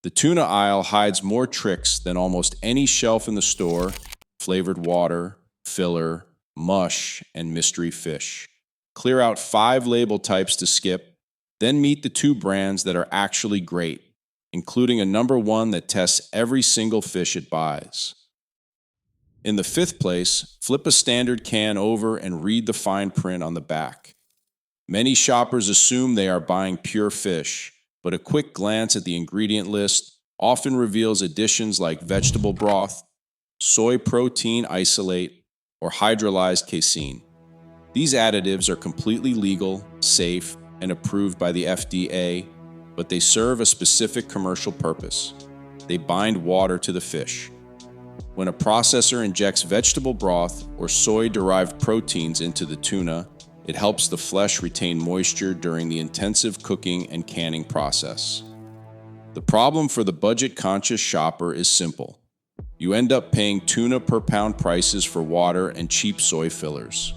The tuna aisle hides more tricks than almost any shelf in the store: flavored water, filler, mush, and mystery fish. Clear out 5 label types to skip, then meet the 2 brands that are actually great, including a number 1 that tests every single fish it buys. In the 5th place, flip a standard can over and read the fine print on the back. Many shoppers assume they are buying pure fish, but a quick glance at the ingredient list often reveals additions like vegetable broth, soy protein isolate, or hydrolyzed casein. These additives are completely legal, safe, and approved by the FDA, but they serve a specific commercial purpose. They bind water to the fish. When a processor injects vegetable broth or soy-derived proteins into the tuna, it helps the flesh retain moisture during the intensive cooking and canning process. The problem for the budget-conscious shopper is simple. You end up paying tuna per pound prices for water and cheap soy fillers.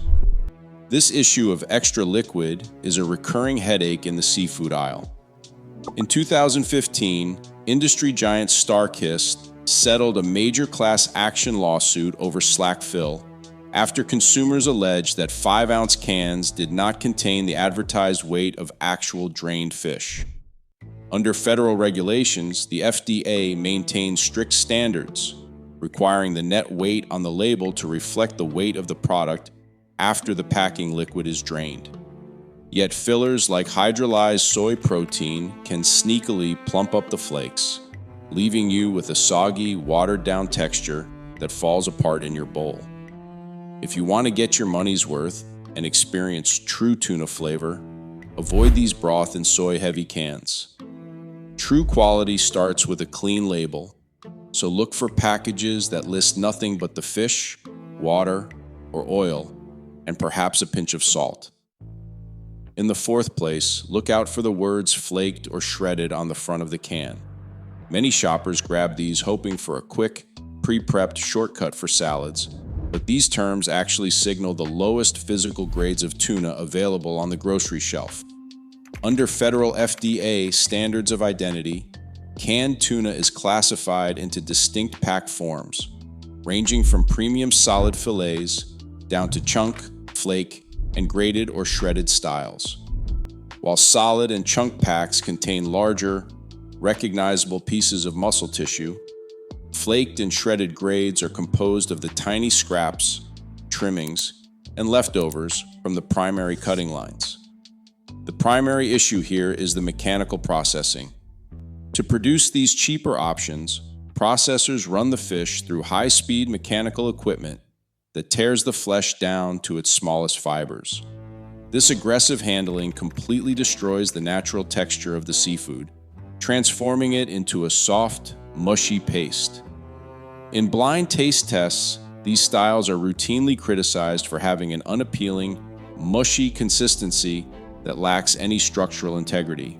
This issue of extra liquid is a recurring headache in the seafood aisle. In 2015, industry giant StarKist settled a major class action lawsuit over slack fill after consumers alleged that 5-ounce cans did not contain the advertised weight of actual drained fish. Under federal regulations, the FDA maintains strict standards, requiring the net weight on the label to reflect the weight of the product after the packing liquid is drained. Yet fillers like hydrolyzed soy protein can sneakily plump up the flakes, leaving you with a soggy, watered-down texture that falls apart in your bowl. If you want to get your money's worth and experience true tuna flavor, avoid these broth and soy-heavy cans. True quality starts with a clean label, so look for packages that list nothing but the fish, water, or oil, and perhaps a pinch of salt. In the 4th place, look out for the words flaked or shredded on the front of the can. Many shoppers grab these hoping for a quick, pre-prepped shortcut for salads, but these terms actually signal the lowest physical grades of tuna available on the grocery shelf. Under federal FDA standards of identity, canned tuna is classified into distinct pack forms, ranging from premium solid fillets down to chunk, flake, and grated or shredded styles. While solid and chunk packs contain larger, recognizable pieces of muscle tissue, flaked and shredded grades are composed of the tiny scraps, trimmings, and leftovers from the primary cutting lines. The primary issue here is the mechanical processing. To produce these cheaper options, processors run the fish through high-speed mechanical equipment that tears the flesh down to its smallest fibers. This aggressive handling completely destroys the natural texture of the seafood, transforming it into a soft, mushy paste. In blind taste tests, these styles are routinely criticized for having an unappealing, mushy consistency that lacks any structural integrity.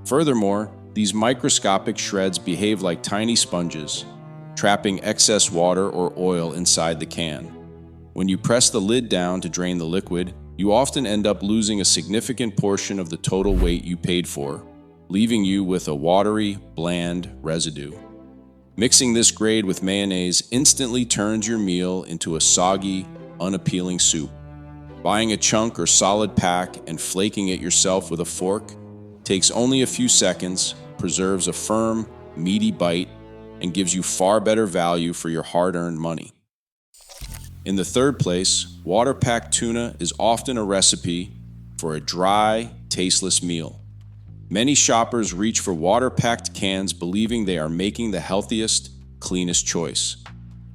Furthermore, these microscopic shreds behave like tiny sponges, trapping excess water or oil inside the can. When you press the lid down to drain the liquid, you often end up losing a significant portion of the total weight you paid for, leaving you with a watery, bland residue. Mixing this grade with mayonnaise instantly turns your meal into a soggy, unappealing soup. Buying a chunk or solid pack and flaking it yourself with a fork takes only a few seconds, preserves a firm, meaty bite, and gives you far better value for your hard-earned money. In the 3rd place, water-packed tuna is often a recipe for a dry, tasteless meal. Many shoppers reach for water-packed cans believing they are making the healthiest, cleanest choice.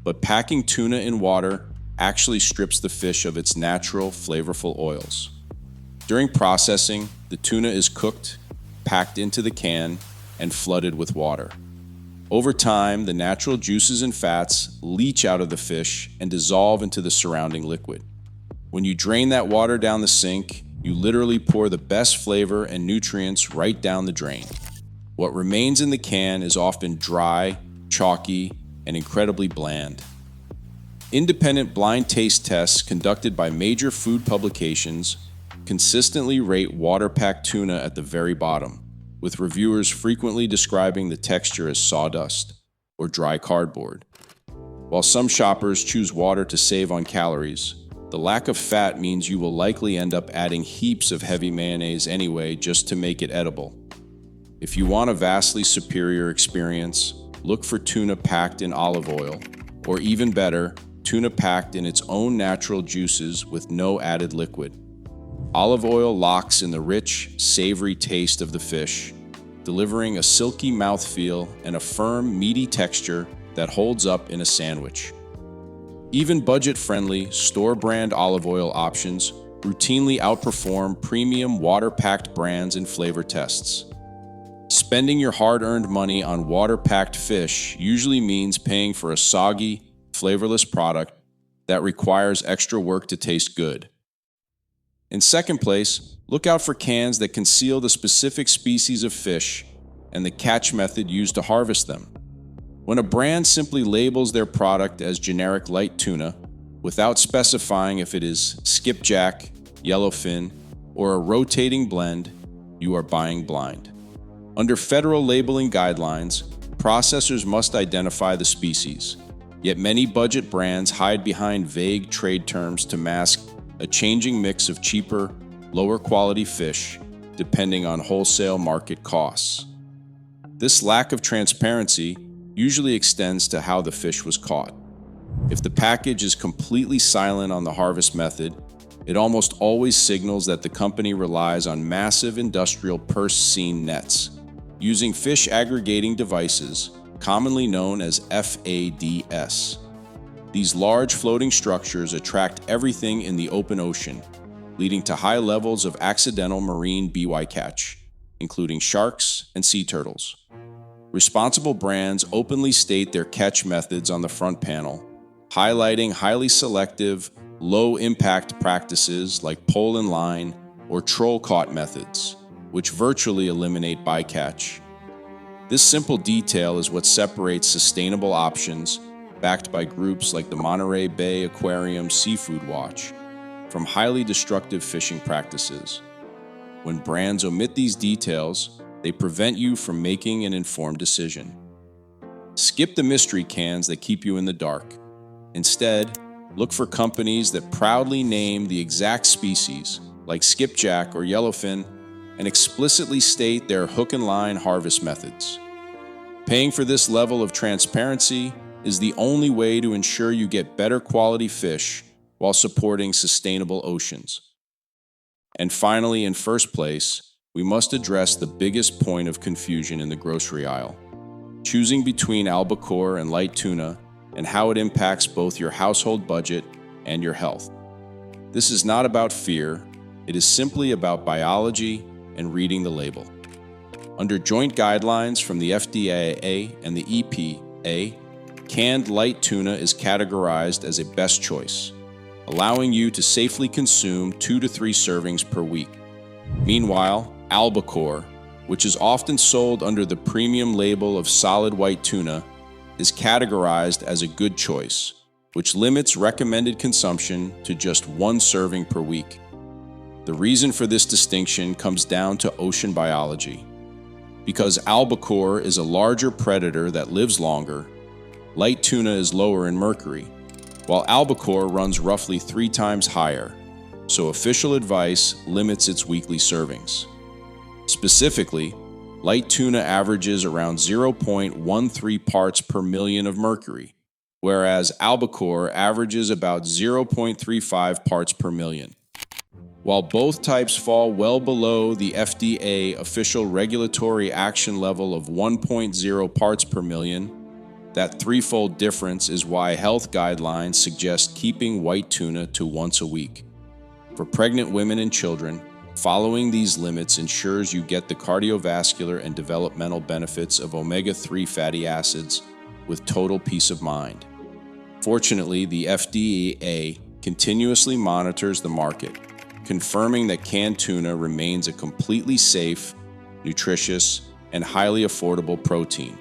But packing tuna in water actually strips the fish of its natural, flavorful oils. During processing, the tuna is cooked, packed into the can, and flooded with water. Over time, the natural juices and fats leach out of the fish and dissolve into the surrounding liquid. When you drain that water down the sink, you literally pour the best flavor and nutrients right down the drain. What remains in the can is often dry, chalky, and incredibly bland. Independent blind taste tests conducted by major food publications consistently rate water-packed tuna at the very bottom, with reviewers frequently describing the texture as sawdust or dry cardboard. While some shoppers choose water to save on calories, the lack of fat means you will likely end up adding heaps of heavy mayonnaise anyway just to make it edible. If you want a vastly superior experience, look for tuna packed in olive oil, or even better, tuna packed in its own natural juices with no added liquid. Olive oil locks in the rich, savory taste of the fish, delivering a silky mouthfeel and a firm, meaty texture that holds up in a sandwich. Even budget-friendly, store-brand olive oil options routinely outperform premium water-packed brands in flavor tests. Spending your hard-earned money on water-packed fish usually means paying for a soggy, flavorless product that requires extra work to taste good. In second place, look out for cans that conceal the specific species of fish and the catch method used to harvest them. When a brand simply labels their product as generic light tuna, without specifying if it is skipjack, yellowfin, or a rotating blend, you are buying blind. Under federal labeling guidelines, processors must identify the species, yet many budget brands hide behind vague trade terms to mask a changing mix of cheaper, lower quality fish, depending on wholesale market costs. This lack of transparency usually extends to how the fish was caught. If the package is completely silent on the harvest method, it almost always signals that the company relies on massive industrial purse-seine nets, using fish aggregating devices, commonly known as FADS. These large floating structures attract everything in the open ocean, leading to high levels of accidental marine bycatch, including sharks and sea turtles. Responsible brands openly state their catch methods on the front panel, highlighting highly selective, low-impact practices like pole and line or troll-caught methods, which virtually eliminate bycatch. This simple detail is what separates sustainable options, backed by groups like the Monterey Bay Aquarium Seafood Watch, from highly destructive fishing practices. When brands omit these details, they prevent you from making an informed decision. Skip the mystery cans that keep you in the dark. Instead, look for companies that proudly name the exact species, like skipjack or yellowfin, and explicitly state their hook and line harvest methods. Paying for this level of transparency is the only way to ensure you get better quality fish while supporting sustainable oceans. And finally, in first place, we must address the biggest point of confusion in the grocery aisle: choosing between albacore and light tuna and how it impacts both your household budget and your health. This is not about fear, it is simply about biology and reading the label. Under joint guidelines from the FDA and the EPA, canned light tuna is categorized as a best choice, allowing you to safely consume 2 to 3 servings per week. Meanwhile, albacore, which is often sold under the premium label of solid white tuna, is categorized as a good choice, which limits recommended consumption to just 1 serving per week. The reason for this distinction comes down to ocean biology. Because albacore is a larger predator that lives longer, light tuna is lower in mercury, while albacore runs roughly 3 times higher, so official advice limits its weekly servings. Specifically, light tuna averages around 0.13 parts per million of mercury, whereas albacore averages about 0.35 parts per million. While both types fall well below the FDA official regulatory action level of 1.0 parts per million, that threefold difference is why health guidelines suggest keeping white tuna to once a week. For pregnant women and children, following these limits ensures you get the cardiovascular and developmental benefits of omega-3 fatty acids with total peace of mind. Fortunately, the FDA continuously monitors the market, confirming that canned tuna remains a completely safe, nutritious, and highly affordable protein.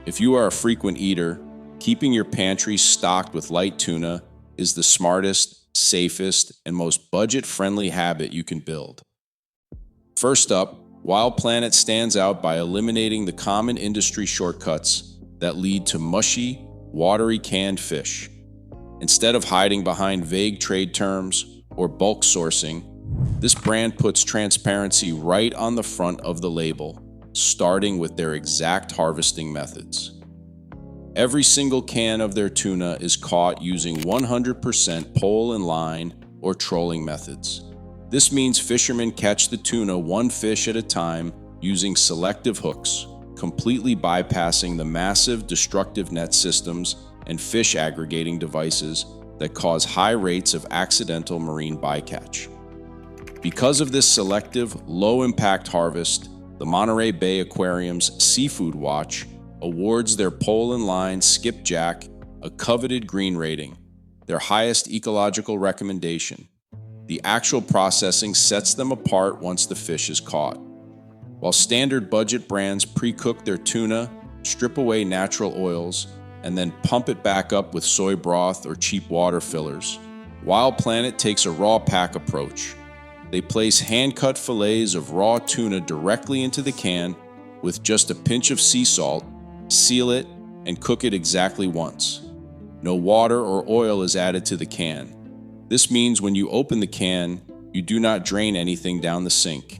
If you are a frequent eater, keeping your pantry stocked with light tuna is the smartest, safest, and most budget-friendly habit you can build. First up, Wild Planet stands out by eliminating the common industry shortcuts that lead to mushy, watery canned fish. Instead of hiding behind vague trade terms or bulk sourcing, this brand puts transparency right on the front of the label, starting with their exact harvesting methods. Every single can of their tuna is caught using 100% pole and line or trolling methods. This means fishermen catch the tuna one fish at a time using selective hooks, completely bypassing the massive destructive net systems and fish aggregating devices that cause high rates of accidental marine bycatch. Because of this selective, low-impact harvest, the Monterey Bay Aquarium's Seafood Watch awards their pole and line skipjack a coveted green rating, their highest ecological recommendation. The actual processing sets them apart once the fish is caught. While standard budget brands pre-cook their tuna, strip away natural oils, and then pump it back up with soy broth or cheap water fillers, Wild Planet takes a raw pack approach. They place hand-cut fillets of raw tuna directly into the can with just a pinch of sea salt, seal it, and cook it exactly once. No water or oil is added to the can. This means when you open the can, you do not drain anything down the sink.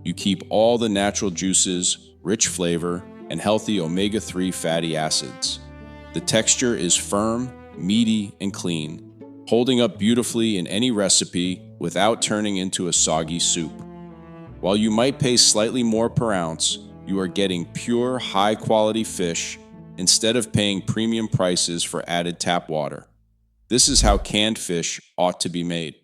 You keep all the natural juices, rich flavor, and healthy omega-3 fatty acids. The texture is firm, meaty, and clean, holding up beautifully in any recipe without turning into a soggy soup. While you might pay slightly more per ounce, you are getting pure, high-quality fish instead of paying premium prices for added tap water. This is how canned fish ought to be made.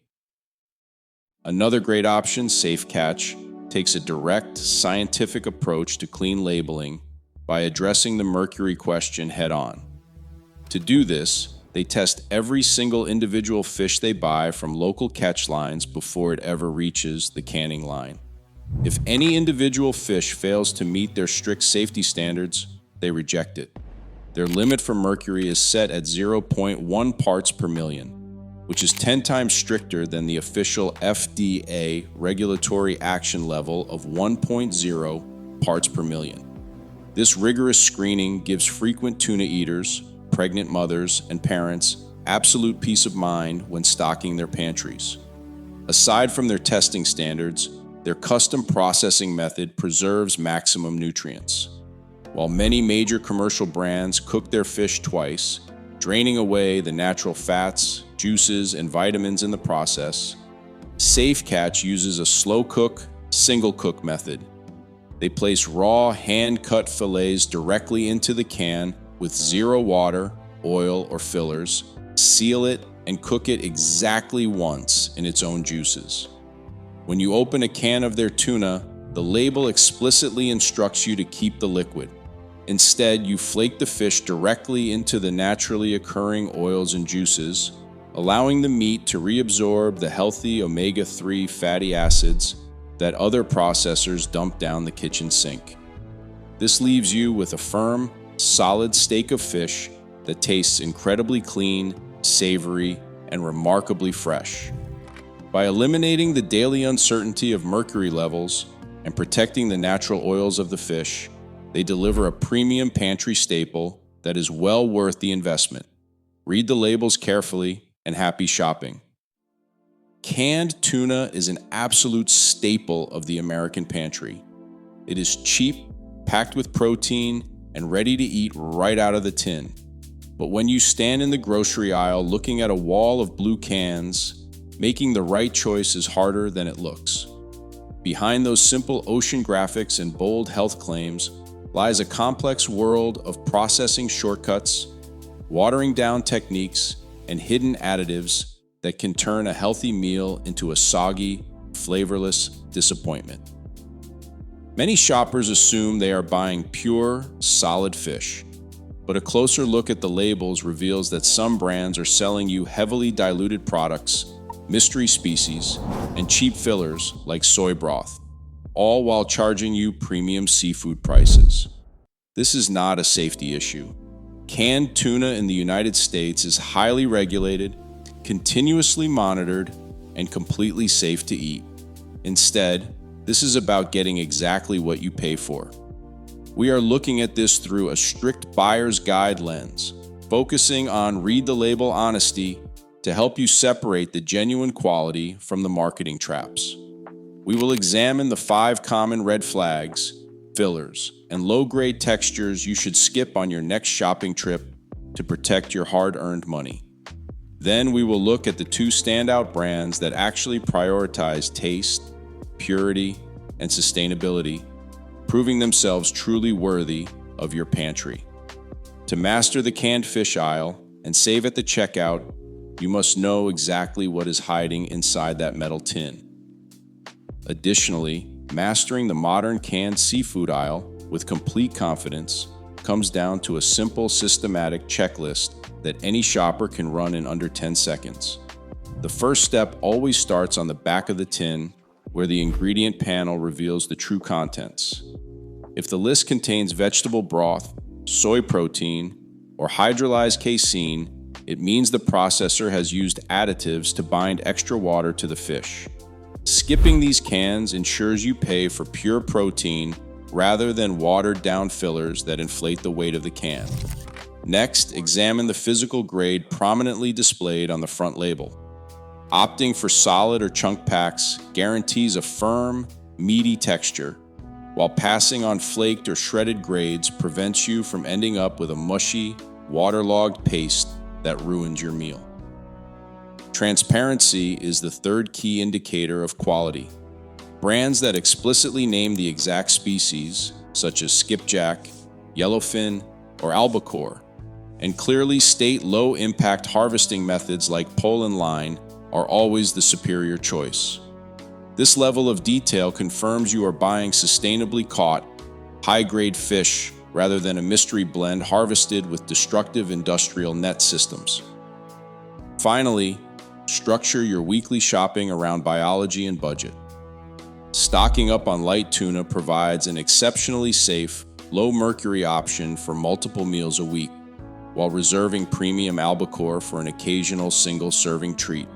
Another great option, Safe Catch, takes a direct, scientific approach to clean labeling by addressing the mercury question head-on. To do this, they test every single individual fish they buy from local catch lines before it ever reaches the canning line. If any individual fish fails to meet their strict safety standards, they reject it. Their limit for mercury is set at 0.1 parts per million, which is 10 times stricter than the official FDA regulatory action level of 1.0 parts per million. This rigorous screening gives frequent tuna eaters, pregnant mothers, and parents absolute peace of mind when stocking their pantries. Aside from their testing standards, their custom processing method preserves maximum nutrients. While many major commercial brands cook their fish twice, draining away the natural fats, juices, and vitamins in the process, Safe Catch uses a slow cook, single cook method. They place raw, hand-cut fillets directly into the can with zero water, oil, or fillers, seal it, and cook it exactly once in its own juices. When you open a can of their tuna, the label explicitly instructs you to keep the liquid. Instead, you flake the fish directly into the naturally occurring oils and juices, allowing the meat to reabsorb the healthy omega-3 fatty acids that other processors dump down the kitchen sink. This leaves you with a firm, solid steak of fish that tastes incredibly clean, savory, and remarkably fresh. By eliminating the daily uncertainty of mercury levels and protecting the natural oils of the fish, they deliver a premium pantry staple that is well worth the investment. Read the labels carefully and happy shopping. Canned tuna is an absolute staple of the American pantry. It is cheap, packed with protein, and ready to eat right out of the tin. But when you stand in the grocery aisle looking at a wall of blue cans, making the right choice is harder than it looks. Behind those simple ocean graphics and bold health claims lies a complex world of processing shortcuts, watering down techniques, and hidden additives that can turn a healthy meal into a soggy, flavorless disappointment. Many shoppers assume they are buying pure, solid fish, but a closer look at the labels reveals that some brands are selling you heavily diluted products, mystery species, and cheap fillers like soy broth, all while charging you premium seafood prices. This is not a safety issue. Canned tuna in the United States is highly regulated, continuously monitored, and completely safe to eat. Instead, This is about getting exactly what you pay for. We are looking at this through a strict buyer's guide lens, focusing on read the label honesty to help you separate the genuine quality from the marketing traps. We will examine the 5 common red flags, fillers, and low-grade textures you should skip on your next shopping trip to protect your hard-earned money. Then we will look at the 2 standout brands that actually prioritize taste, purity, and sustainability, proving themselves truly worthy of your pantry. To master the canned fish aisle and save at the checkout, you must know exactly what is hiding inside that metal tin. Additionally, mastering the modern canned seafood aisle with complete confidence comes down to a simple systematic checklist that any shopper can run in under 10 seconds. The first step always starts on the back of the tin, where the ingredient panel reveals the true contents. If the list contains vegetable broth, soy protein, or hydrolyzed casein, it means the processor has used additives to bind extra water to the fish. Skipping these cans ensures you pay for pure protein rather than watered-down fillers that inflate the weight of the can. Next, examine the physical grade prominently displayed on the front label. Opting for solid or chunk packs guarantees a firm, meaty texture, while passing on flaked or shredded grades prevents you from ending up with a mushy, waterlogged paste that ruins your meal. Transparency is the third key indicator of quality. Brands that explicitly name the exact species, such as skipjack, yellowfin, or albacore, and clearly state low-impact harvesting methods like pole and line, are always the superior choice. This level of detail confirms you are buying sustainably caught, high-grade fish rather than a mystery blend harvested with destructive industrial net systems. Finally, structure your weekly shopping around biology and budget. Stocking up on light tuna provides an exceptionally safe, low-mercury option for multiple meals a week, while reserving premium albacore for an occasional single-serving treat.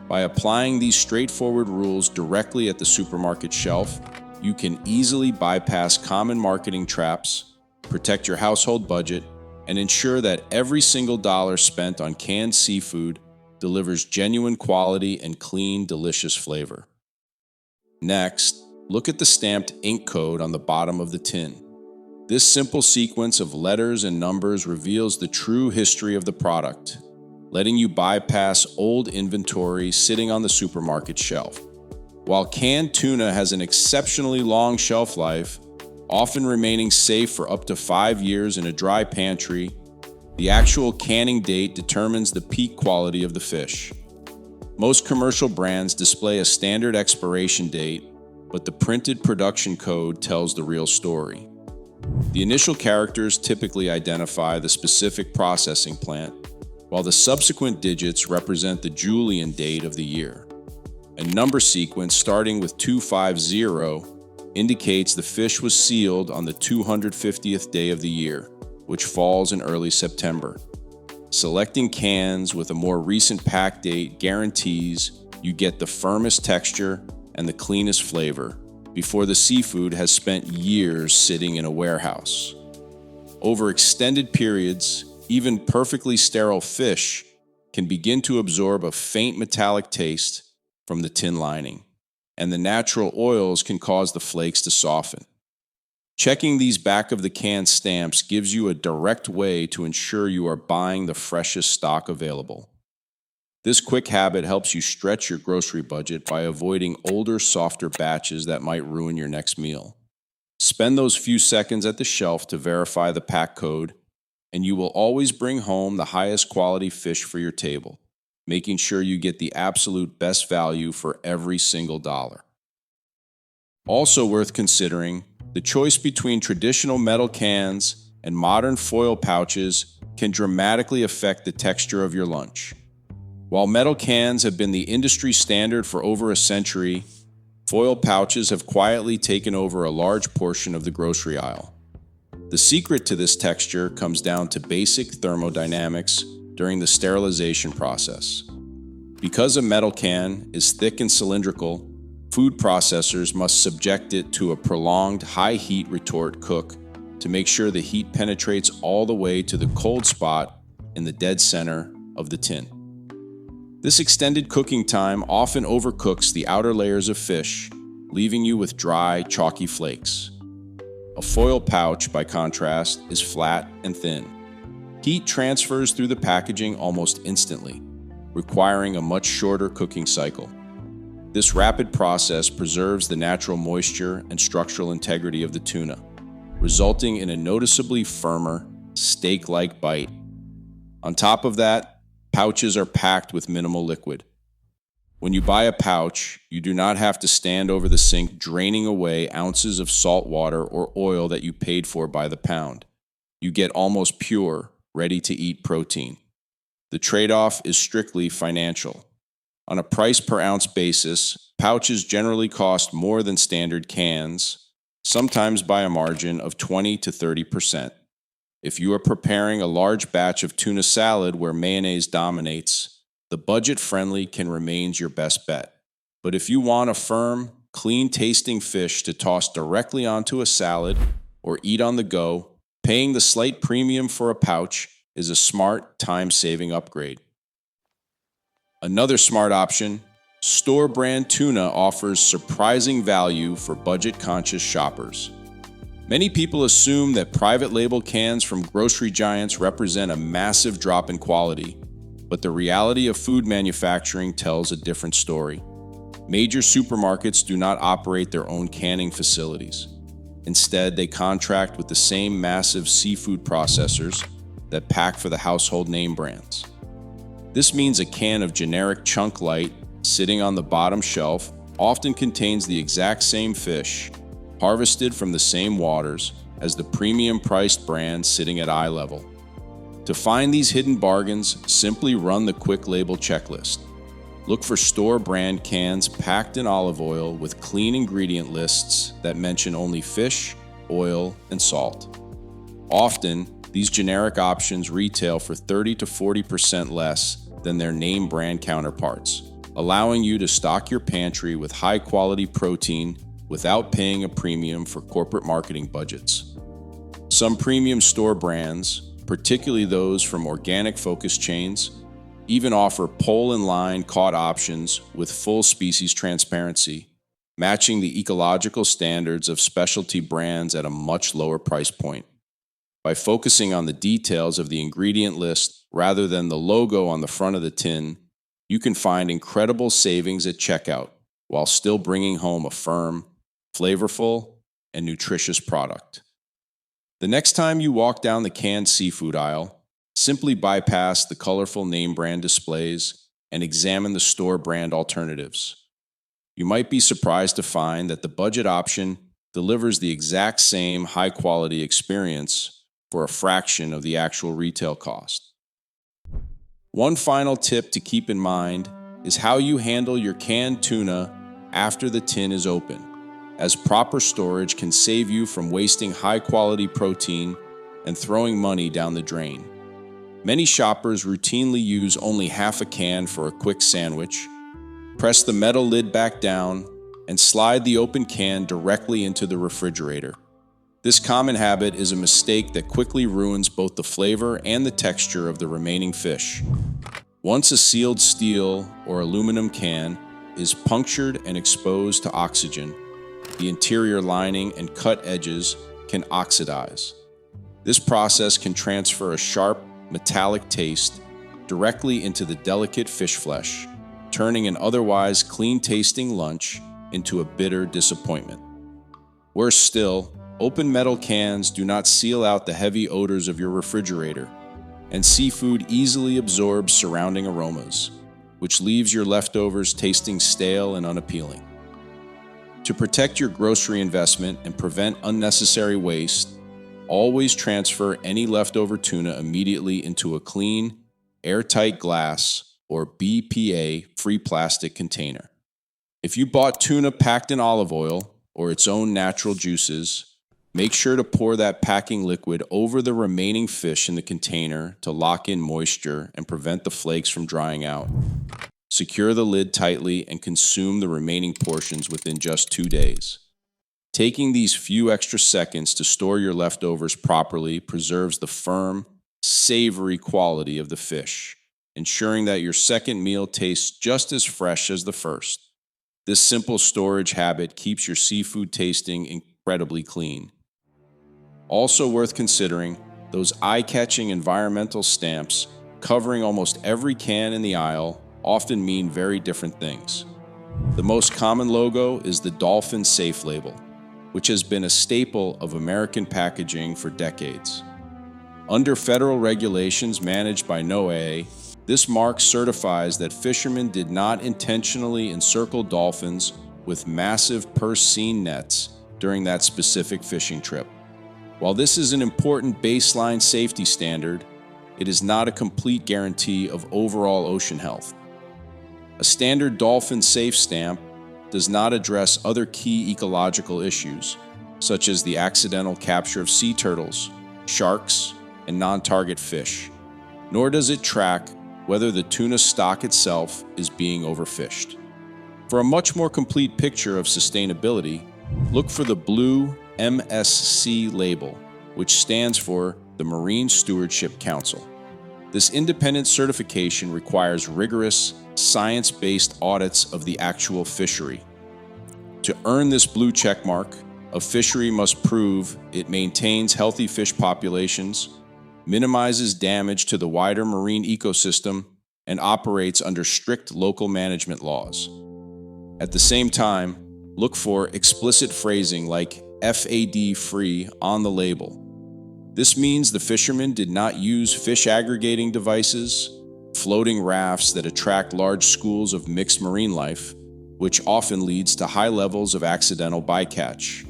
By applying these straightforward rules directly at the supermarket shelf, you can easily bypass common marketing traps, protect your household budget, and ensure that every single dollar spent on canned seafood delivers genuine quality and clean, delicious flavor. Next, look at the stamped ink code on the bottom of the tin. This simple sequence of letters and numbers reveals the true history of the product, letting you bypass old inventory sitting on the supermarket shelf. While canned tuna has an exceptionally long shelf life, often remaining safe for up to 5 years in a dry pantry, the actual canning date determines the peak quality of the fish. Most commercial brands display a standard expiration date, but the printed production code tells the real story. The initial characters typically identify the specific processing plant, while the subsequent digits represent the Julian date of the year. A number sequence starting with 250 indicates the fish was sealed on the 250th day of the year, which falls in early September. Selecting cans with a more recent pack date guarantees you get the firmest texture and the cleanest flavor before the seafood has spent years sitting in a warehouse. Over extended periods, even perfectly sterile fish can begin to absorb a faint metallic taste from the tin lining, and the natural oils can cause the flakes to soften. Checking these back of the can stamps gives you a direct way to ensure you are buying the freshest stock available. This quick habit helps you stretch your grocery budget by avoiding older, softer batches that might ruin your next meal. Spend those few seconds at the shelf to verify the pack code, and you will always bring home the highest quality fish for your table, making sure you get the absolute best value for every single dollar. Also worth considering, the choice between traditional metal cans and modern foil pouches can dramatically affect the texture of your lunch. While metal cans have been the industry standard for over a century, foil pouches have quietly taken over a large portion of the grocery aisle. The secret to this texture comes down to basic thermodynamics during the sterilization process. Because a metal can is thick and cylindrical, Food processors must subject it to a prolonged high-heat retort cook to make sure the heat penetrates all the way to the cold spot in the dead center of the tin. This extended cooking time often overcooks the outer layers of fish, leaving you with dry, chalky flakes. A foil pouch, by contrast, is flat and thin. Heat transfers through the packaging almost instantly, requiring a much shorter cooking cycle. This rapid process preserves the natural moisture and structural integrity of the tuna, resulting in a noticeably firmer, steak-like bite. On top of that, pouches are packed with minimal liquid. When you buy a pouch, you do not have to stand over the sink draining away ounces of salt water or oil that you paid for by the pound. You get almost pure, ready-to-eat protein. The trade-off is strictly financial. On a price-per-ounce basis, pouches generally cost more than standard cans, sometimes by a margin of 20 to 30%. If you are preparing a large batch of tuna salad where mayonnaise dominates, the budget-friendly can remain your best bet. But if you want a firm, clean-tasting fish to toss directly onto a salad or eat on the go, paying the slight premium for a pouch is a smart, time-saving upgrade. Another smart option, store-brand tuna offers surprising value for budget-conscious shoppers. Many people assume that private label cans from grocery giants represent a massive drop in quality, but the reality of food manufacturing tells a different story. Major supermarkets do not operate their own canning facilities. Instead, they contract with the same massive seafood processors that pack for the household name brands. This means a can of generic Chunk Light sitting on the bottom shelf often contains the exact same fish, harvested from the same waters as the premium-priced brand sitting at eye level. To find these hidden bargains, simply run the quick label checklist. Look for store brand cans packed in olive oil with clean ingredient lists that mention only fish, oil, and salt. Often, these generic options retail for 30 to 40% less than their name brand counterparts, allowing you to stock your pantry with high-quality protein without paying a premium for corporate marketing budgets. Some premium store brands, particularly those from organic-focused chains, even offer pole-in-line caught options with full species transparency, matching the ecological standards of specialty brands at a much lower price point. By focusing on the details of the ingredient list rather than the logo on the front of the tin, you can find incredible savings at checkout while still bringing home a firm, flavorful, and nutritious product. The next time you walk down the canned seafood aisle, simply bypass the colorful name brand displays and examine the store brand alternatives. You might be surprised to find that the budget option delivers the exact same high-quality experience for a fraction of the actual retail cost. One final tip to keep in mind is how you handle your canned tuna after the tin is open, as proper storage can save you from wasting high-quality protein and throwing money down the drain. Many shoppers routinely use only half a can for a quick sandwich, press the metal lid back down, and slide the open can directly into the refrigerator. This common habit is a mistake that quickly ruins both the flavor and the texture of the remaining fish. Once a sealed steel or aluminum can is punctured and exposed to oxygen, the interior lining and cut edges can oxidize. This process can transfer a sharp, metallic taste directly into the delicate fish flesh, turning an otherwise clean-tasting lunch into a bitter disappointment. Worse still, open metal cans do not seal out the heavy odors of your refrigerator, and seafood easily absorbs surrounding aromas, which leaves your leftovers tasting stale and unappealing. To protect your grocery investment and prevent unnecessary waste, always transfer any leftover tuna immediately into a clean, airtight glass or BPA-free plastic container. If you bought tuna packed in olive oil or its own natural juices, make sure to pour that packing liquid over the remaining fish in the container to lock in moisture and prevent the flakes from drying out. Secure the lid tightly and consume the remaining portions within just 2 days. Taking these few extra seconds to store your leftovers properly preserves the firm, savory quality of the fish, ensuring that your second meal tastes just as fresh as the first. This simple storage habit keeps your seafood tasting incredibly clean. Also worth considering, those eye-catching environmental stamps covering almost every can in the aisle often mean very different things. The most common logo is the Dolphin Safe label, which has been a staple of American packaging for decades. Under federal regulations managed by NOAA, this mark certifies that fishermen did not intentionally encircle dolphins with massive purse-seine nets during that specific fishing trip. While this is an important baseline safety standard, it is not a complete guarantee of overall ocean health. A standard dolphin safe stamp does not address other key ecological issues, such as the accidental capture of sea turtles, sharks, and non-target fish, nor does it track whether the tuna stock itself is being overfished. For a much more complete picture of sustainability, look for the blue MSC label, which stands for the Marine Stewardship Council. This independent certification requires rigorous, science-based audits of the actual fishery. To earn this blue check mark, a fishery must prove it maintains healthy fish populations, minimizes damage to the wider marine ecosystem, and operates under strict local management laws. At the same time, look for explicit phrasing like FAD-free on the label. This means the fishermen did not use fish aggregating devices, floating rafts that attract large schools of mixed marine life, which often leads to high levels of accidental bycatch.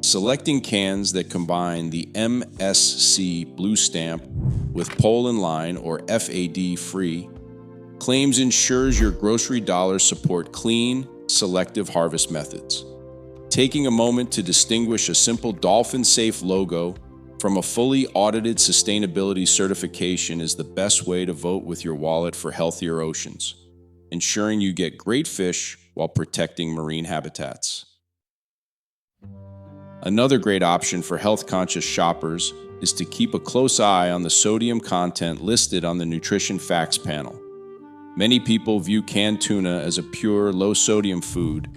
Selecting cans that combine the MSC blue stamp with pole in line or FAD free claims ensures your grocery dollars support clean, selective harvest methods. Taking a moment to distinguish a simple dolphin-safe logo from a fully audited sustainability certification is the best way to vote with your wallet for healthier oceans, ensuring you get great fish while protecting marine habitats. Another great option for health-conscious shoppers is to keep a close eye on the sodium content listed on the nutrition facts panel. Many people view canned tuna as a pure, low-sodium food,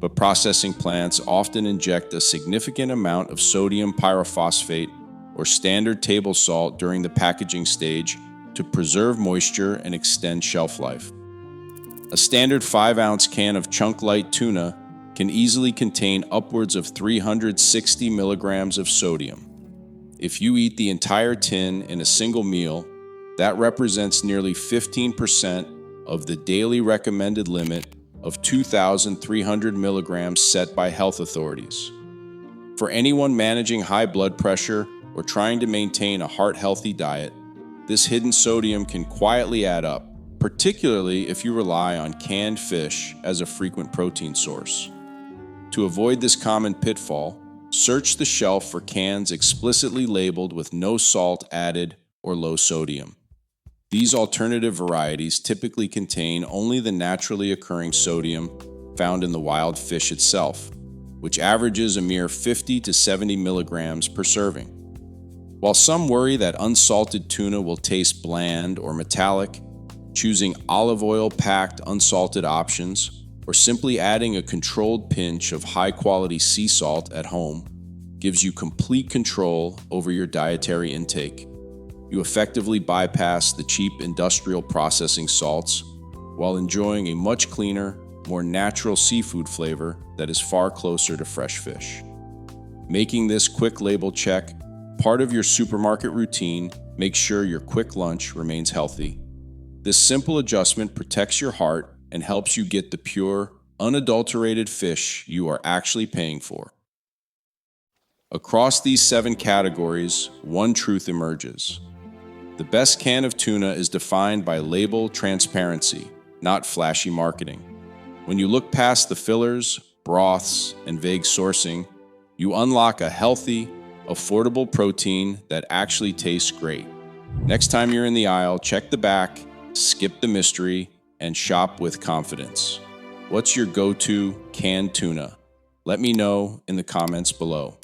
but processing plants often inject a significant amount of sodium pyrophosphate or standard table salt during the packaging stage to preserve moisture and extend shelf life. A standard 5-ounce can of chunk light tuna can easily contain upwards of 360 milligrams of sodium. If you eat the entire tin in a single meal, that represents nearly 15% of the daily recommended limit of 2,300 milligrams set by health authorities. For anyone managing high blood pressure or trying to maintain a heart-healthy diet, this hidden sodium can quietly add up, particularly if you rely on canned fish as a frequent protein source. To avoid this common pitfall, search the shelf for cans explicitly labeled with no salt added or low sodium. These alternative varieties typically contain only the naturally occurring sodium found in the wild fish itself, which averages a mere 50 to 70 milligrams per serving. While some worry that unsalted tuna will taste bland or metallic, choosing olive oil-packed unsalted options or simply adding a controlled pinch of high-quality sea salt at home gives you complete control over your dietary intake. You effectively bypass the cheap industrial processing salts while enjoying a much cleaner, more natural seafood flavor that is far closer to fresh fish. Making this quick label check part of your supermarket routine makes sure your quick lunch remains healthy. This simple adjustment protects your heart and helps you get the pure, unadulterated fish you are actually paying for. Across these 7 categories, one truth emerges. The best can of tuna is defined by label transparency, not flashy marketing. When you look past the fillers, broths, and vague sourcing, you unlock a healthy, affordable protein that actually tastes great. Next time you're in the aisle, check the back, skip the mystery, and shop with confidence. What's your go-to canned tuna? Let me know in the comments below.